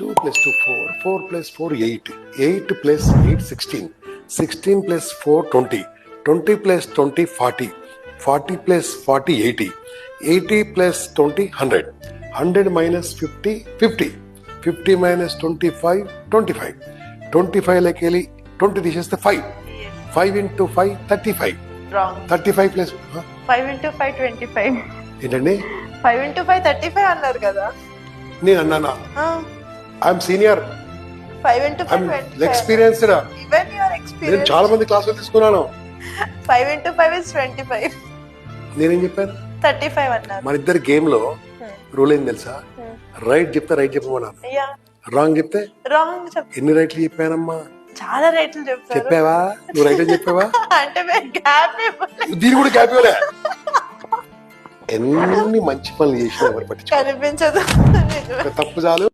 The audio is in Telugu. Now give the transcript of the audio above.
2 plus 2 4, 4 plus 4 8, 8 plus 8 16, 16 plus 4 20, 20 plus 20 40, 40 plus 40 80, 80 plus 20 100, 100 minus 50 50, 50 minus 25 25, 25 like 20 తీసేస్తే 5, 5 into 5 35, రాంగ్. 35 plus 5 into 5 25. ఏంటండి 5 into 5 35 అన్నారు కదా. నేను అన్నానా? I'm senior, 5 into 5 I'm 25. Experienced. Even your నేను experience. చాలా మంది క్లాసులు తీసుకున్నాను. 5 into 5 is 25. నేనేం చెప్పాను? 35 అన్నారు. మన ఇద్దరు గేమ్ లో రూల్ ఏం తెలుసా? రైట్ చెప్తే రైట్ చెప్పమన్నాను, యా రాంగ్ చెప్తే రాంగ్ చెప్. ఎన్ని రైట్లు చెప్పానమ్మా? చాలా రేట్లు చెప్పారు. చెప్పావా? నువ్వు రైట్ అని చెప్పావా? అంటే మేము గ్యాప్ ఇవ్వలేదు. దీని కూడా గ్యాప్ ఇవ్వలే. ఎన్ని మంచి పనులు చేసినా ఎవరు పట్టించుకోరు. కనిపించదు. ఒక తప్పు చాలు.